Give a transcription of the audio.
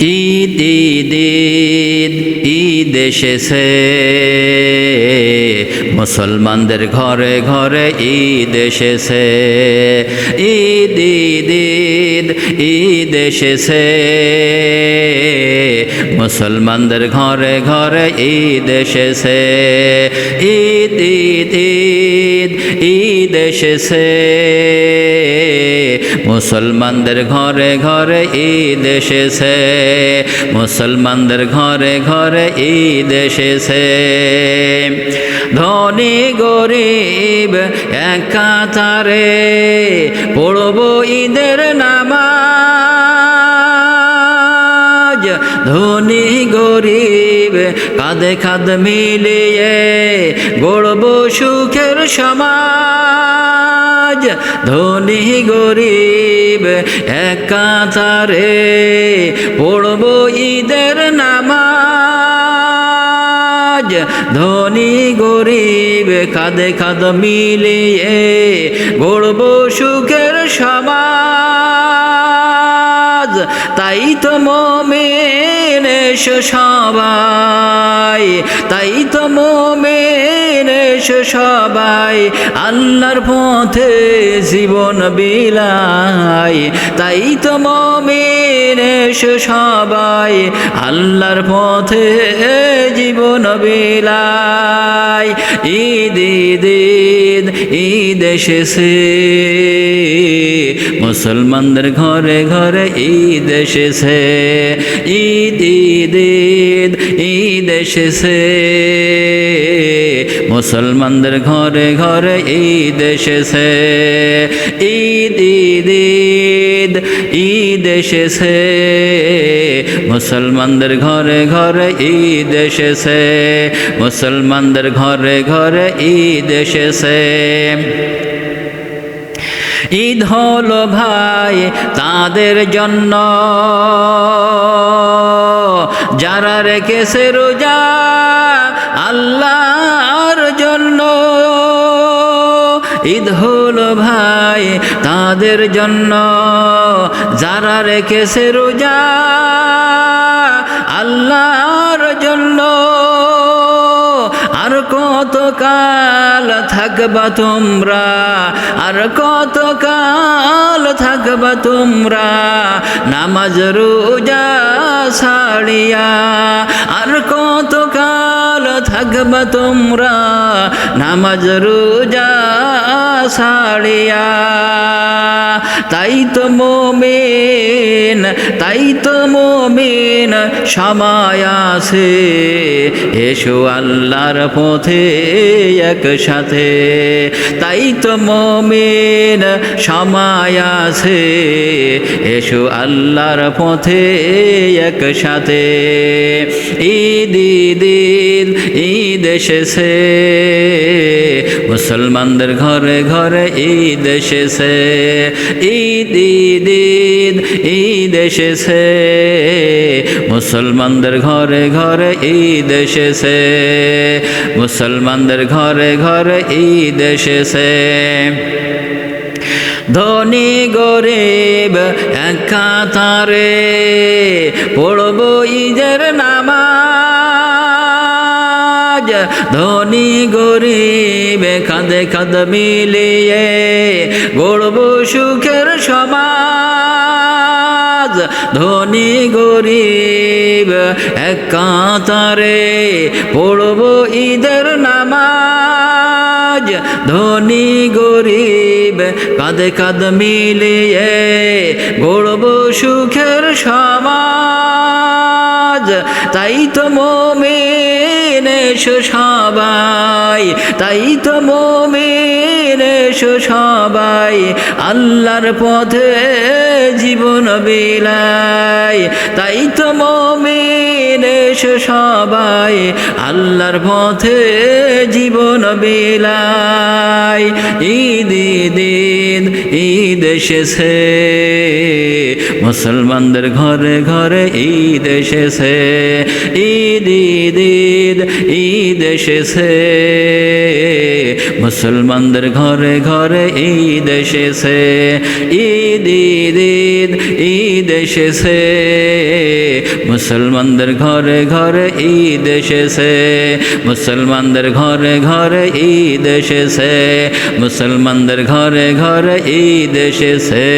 ঈদ ঈদ ঈদ ঈদ এসেছে, মুসলমানদের ঘরে ঘরে ঈদ এসেছে। ঈদ ঈদ ঈদ ঈদ এসেছে, মুসলমানদের ঘরে ঘরে ঈদ এসেছে। ঈদ ঈদ ঈদ ঈদ এসেছে, মুসলমানদের ঘরে ঘরে ঈদ এসেছে। মুসলমানদের ঘরে ঘরে ঈদ এসেছে। ধনী গরিব এক কাতারে পড়ব ঈদের নামাজ। ধনী গরিব কাঁধে কাঁধ মিলিয়ে গড়ব সুখের সমাজ। ধনী গরিব এক কাতারে পড়ব ঈদের নামাজ। ধনী গরিব কাঁধে কাঁধ মিলিয়ে গড়ব সুখের সমাজ। তাই তো মুমিন এসো সবাই, তাই তো মুমিন এসো সবাই, আল্লাহর পথে জীবন বিলাই। তাই তো মুমিন এসো সবাই, আল্লাহর পথে জীবন বিলাই। ঈদ ঈদ ঈদ ঈদ এসেছে, মুসলমানদের ঘরে ঘরে ঈদ এসেছে। ঈদ ঈদ ঈদ ঈদ এসেছে, মুসলমানদের ঘরে ঘরে ঈদ এসেছে। ঈদ ঈদ ঈদ ঈদ এসেছে, মুসলমানদের ঘরে ঘরে ঈদ এসেছে। মুসলমানদের ঘরে ঘরে ঈদ এসেছে। ঈদ হলো ভাই তাদের জন্য যারা রেখেছে রোজা আল্লাহর জন্য। ঈদ হলো ভাই তাদের জন্য যারা রেখেছে রোজা আল্লাহর জন্য। আর কত কাল থাকবা তোমরা, আর কত কাল থাকবা তোমরা নামাজ রোজা ছাড়িয়া। আর কত কাল থাকবা তোমরা নামাজ রোজা ছাড়িয়া। তাই তো মুমিন, তাই তো মুমিন সময় আছে, এসো আল্লাহর পথে একসাথে। তাই তো মুমিন সময় আছে, এসো আল্লাহর পথে একসাথে। ঈদ ঈদ ঈদ ঈদ এসেছে, মুসলমানদের ঘরে ঘরে ঈদ এসেছে। ঈদ ঈদ ঈদ ঈদ এসেছে, মুসলমানদের ঘরে ঘরে ঈদ এসেছে। মুসলমানদের ঘরে ঘরে ঈদ এসেছে। ধনী গরিব এক কাতারে পড়ব ঈদের নামাজ। ধনী গরিব কাঁধে কাঁধ মিলিয়ে গড়ব সুখের সমাজ। ধনী গরিব এক কাতারে পড়ব ঈদের নামাজ। ধনী গরিব কাঁধে কাঁধ মিলিয়ে গড়ব সুখের সমাজ। তাই তো মুমিন এসো সবাই, তাই তো মুমিন এসো সবাই, আল্লাহর পথে জীবন বিলাই। তাই তো মুমিন এসো সবাই, আল্লাহর পথে জীবন বিলাই। ঈদ ঈদ ঈদ ঈদ এসেছে, মুসলমানদের ঘরে ঘরে ঈদ এসেছে, ঈদ ঈদ ঈদ ঈদ এসেছে, মুসলমানদের ঘরে ঘরে ঈদ এসেছে, ঈদ ঈদ ঈদ ঈদ এসেছে, মুসলমানদের ঘরে ঘরে ঈদ এসেছে, মুসলমানদের ঘরে ঘরে ঈদ এসেছে, মুসলমানদের ঘরে ঘরে ঈদ এসেছে।